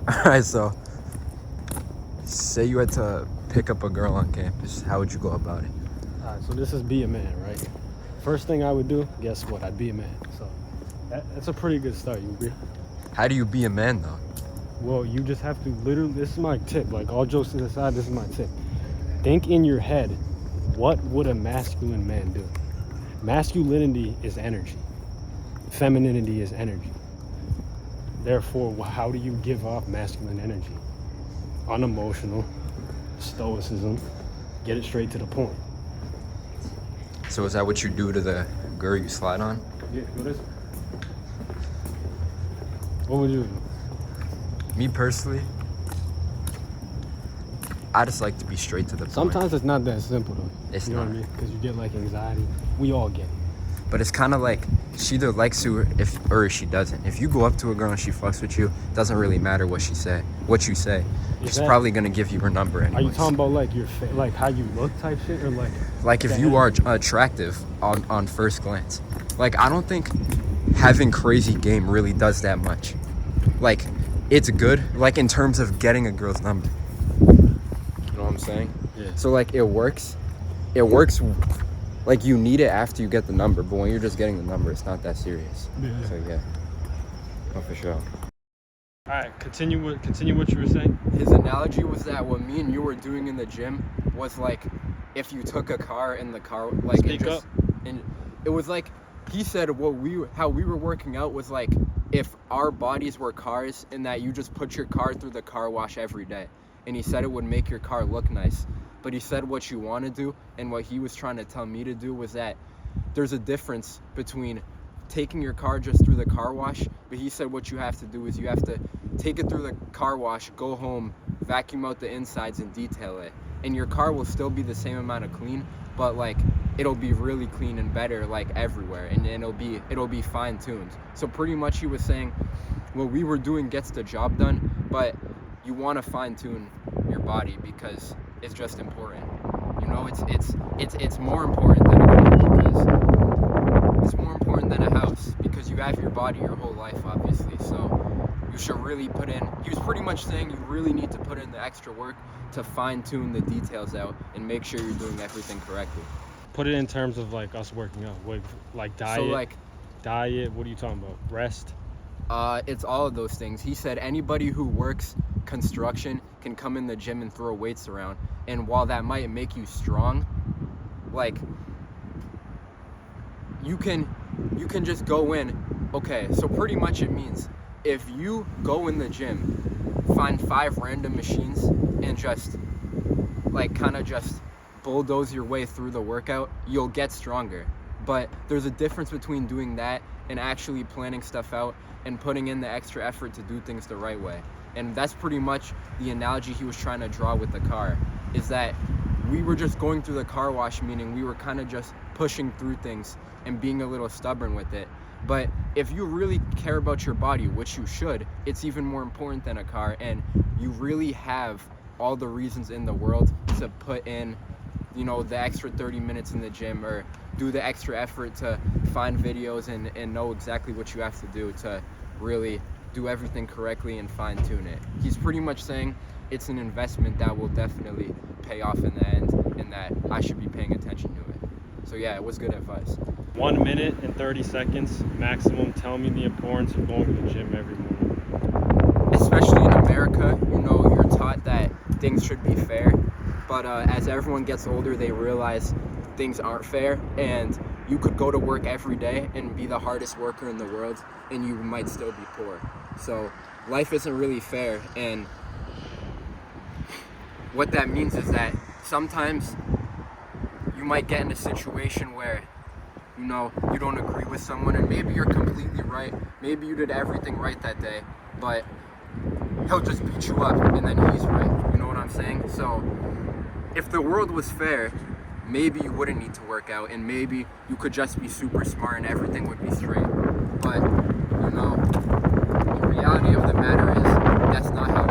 Alright, so say you had to pick up a girl on campus, how would you go about it? Alright, so this is be a man, right? First thing I would do, guess what? I'd be a man. So that's a pretty good start, you agree? How do you be a man though? Well, you just have to literally, this is my tip, like all jokes aside, this is my tip. Think in your head, what would a masculine man do? Masculinity is energy. Femininity is energy. Therefore, how do you give off masculine energy? Unemotional, stoicism, get it straight to the point. So is that what you do to the girl you slide on? Yeah, go this way. What would you do? Me personally, I just like to be straight to the point. Sometimes it's not that simple though. It's you know not. what I mean? Because you get like anxiety. We all get it. But it's kind of like she either likes you or she doesn't. If you go up to a girl and she fucks with you, it doesn't really matter what you say. She's probably gonna give you her number anyways. Are you talking about like like how you look type shit, or like if you are attractive on first glance? Like, I don't think having crazy game really does that much. Like, it's good, like, in terms of getting a girl's number. You know what I'm saying? Yeah. So, like, it works. Like, you need it after you get the number, but when you're just getting the number, it's not that serious. Yeah. So, yeah. Oh, for sure. All right, continue what you were saying. His analogy was that what me and you were doing in the gym was like if you took a car and the car like Speak up. And it was like he said how we were working out was like if our bodies were cars and that you just put your car through the car wash every day, and he said it would make your car look nice. But he said what you want to do and what he was trying to tell me to do was that there's a difference between taking your car just through the car wash, but he said what you have to do is you have to take it through the car wash, go home, vacuum out the insides and detail it, and your car will still be the same amount of clean, but like it'll be really clean and better like everywhere, and it'll be fine-tuned. So pretty much he was saying what we were doing gets the job done, but you want to fine-tune your body because it's just important. You know, it's more important than a car because it's more important than a house because you have your body your whole life, obviously. So you should really put in. He was pretty much saying you really need to put in the extra work to fine-tune the details out and make sure you're doing everything correctly. Put it in terms of like us working out, like diet. So like diet. What are you talking about? Rest. It's all of those things. He said anybody who works construction can come in the gym and throw weights around, and while that might make you strong, like you can just go in. Okay, so pretty much it means if you go in the gym, find 5 random machines and just like kind of just bulldoze your way through the workout, you'll get stronger. But there's a difference between doing that and actually planning stuff out and putting in the extra effort to do things the right way. And that's pretty much the analogy he was trying to draw with the car, is that we were just going through the car wash, meaning we were kind of just pushing through things and being a little stubborn with it. But if you really care about your body, which you should, it's even more important than a car, and you really have all the reasons in the world to put in, you know, the extra 30 minutes in the gym or do the extra effort to find videos and know exactly what you have to do to really do everything correctly and fine-tune it. He's pretty much saying it's an investment that will definitely pay off in the end and that I should be paying attention to it. So yeah, it was good advice. 1 minute and 30 seconds maximum. Tell me the importance of going to the gym every morning. Especially in America, you know, you're taught that things should be fair, but as everyone gets older, they realize things aren't fair, and you could go to work every day and be the hardest worker in the world, and you might still be poor. So life isn't really fair, and what that means is that sometimes you might get in a situation where, you know, you don't agree with someone, and maybe you're completely right, maybe you did everything right that day, but he'll just beat you up and then he's right. You know what I'm saying? So if the world was fair, maybe you wouldn't need to work out, and maybe you could just be super smart and everything would be straight. But, you know, the reality of the matter is that's not how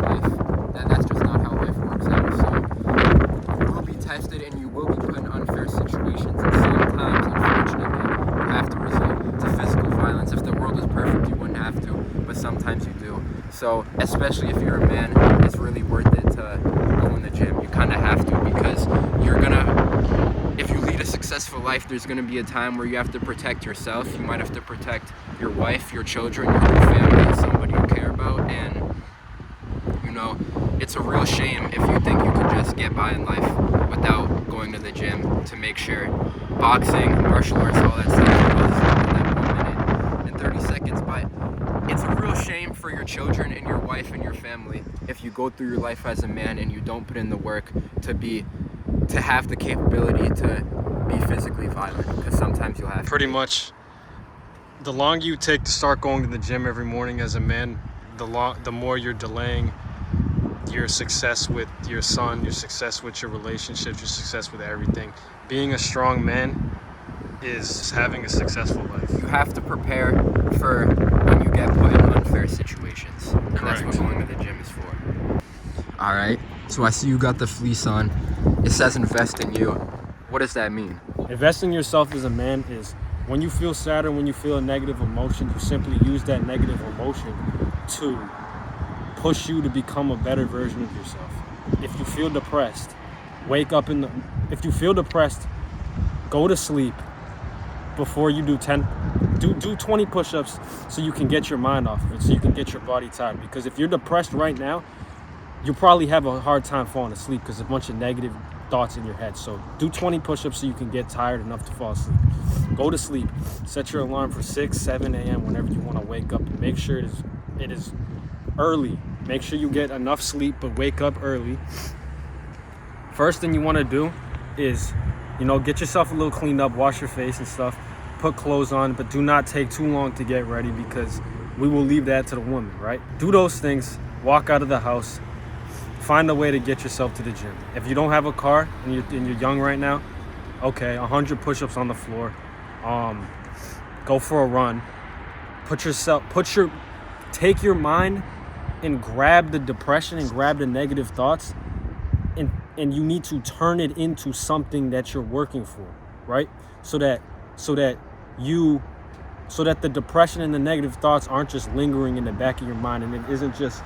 that's just not how life works out. So you will be tested and you will be put in unfair situations, and sometimes, unfortunately, you have to resort to physical violence. If the world was perfect, you wouldn't have to, but sometimes you do. So So especially if you're a man, it's really worth it to go in the gym. You kind of have to, because if you lead a successful life, there's gonna be a time where you have to protect yourself. You might have to protect your wife, your children, your whole family, and somebody you care about. And it's a real shame if you think you can just get by in life without going to the gym to make sure. Boxing, martial arts, all that stuff goes in that 1 minute and 30 seconds. But it's a real shame for your children and your wife and your family if you go through your life as a man and you don't put in the work to have the capability to be physically violent, because sometimes you'll have Pretty much, the longer you take to start going to the gym every morning as a man, the more you're delaying your success with your son, your success with your relationships, your success with everything. Being a strong man is having a successful life. You have to prepare for when you get put in unfair situations. And that's what going to the gym is for. All right. So I see you got the fleece on. It says invest in you. What does that mean? Investing in yourself as a man is when you feel sad or when you feel a negative emotion, you simply use that negative emotion to push you to become a better version of yourself. If you feel depressed, if you feel depressed, go to sleep before you do 20 push-ups so you can get your mind off of it, so you can get your body tired. Because if you're depressed right now, you probably have a hard time falling asleep because a bunch of negative thoughts in your head. So do 20 push-ups so you can get tired enough to fall asleep. Go to sleep. Set your alarm for 6, 7 a.m. whenever you want to wake up, and make sure it is early. Make sure you get enough sleep, but wake up early. First thing you want to do is, get yourself a little cleaned up, wash your face and stuff, put clothes on, but do not take too long to get ready, because we will leave that to the woman, right? Do those things, walk out of the house, find a way to get yourself to the gym. If you don't have a car and you're young right now, okay, 100 push-ups on the floor, go for a run, take your mind and grab the depression and grab the negative thoughts, and you need to turn it into something that you're working for, right? So that the depression and the negative thoughts aren't just lingering in the back of your mind, and it isn't just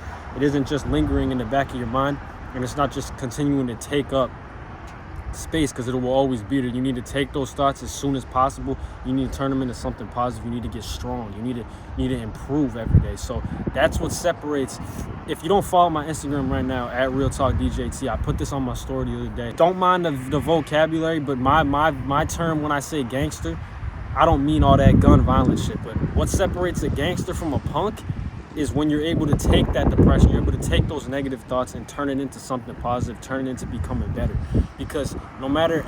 lingering in the back of your mind, and it's not just continuing to take up space, because it will always be there. You need to take those thoughts as soon as possible. You need to turn them into something positive. You need to get strong. You need to improve every day. So that's what separates. If you don't follow my Instagram right now at Real Talk DJT, I put this on my story the other day. Don't mind the vocabulary, but my term when I say gangster, I don't mean all that gun violence shit. But what separates a gangster from a punk is when you're able to take that depression, you're able to take those negative thoughts and turn it into something positive, turn it into becoming better. Because no matter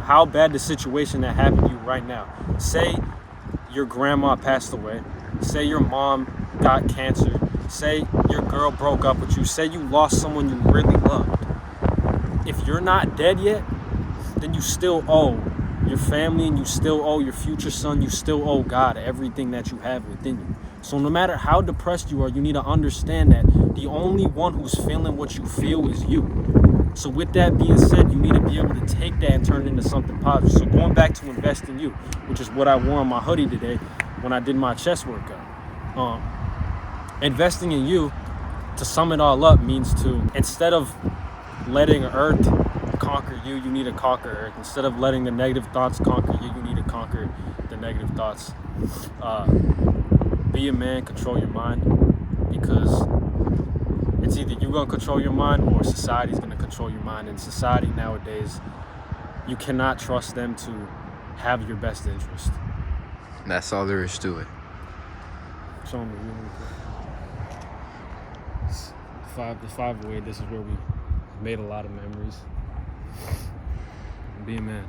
how bad the situation that happened to you right now, say your grandma passed away, say your mom got cancer, say your girl broke up with you, say you lost someone you really loved. If you're not dead yet, then you still owe your family, and you still owe your future son, you still owe God everything that you have within you. So no matter how depressed you are, you need to understand that the only one who's feeling what you feel is you. So with that being said, you need to be able to take that and turn it into something positive. So going back to invest in you, which is what I wore on my hoodie today when I did my chest workout. Investing in you, to sum it all up, means to, instead of letting Earth conquer you, you need to conquer Earth. Instead of letting the negative thoughts conquer you, you need to conquer the negative thoughts. Be a man, control your mind, because it's either you're going to control your mind or society's going to control your mind. And society nowadays, you cannot trust them to have your best interest. That's all there is to it. Show me. The 508, this is where we made a lot of memories. Be a man.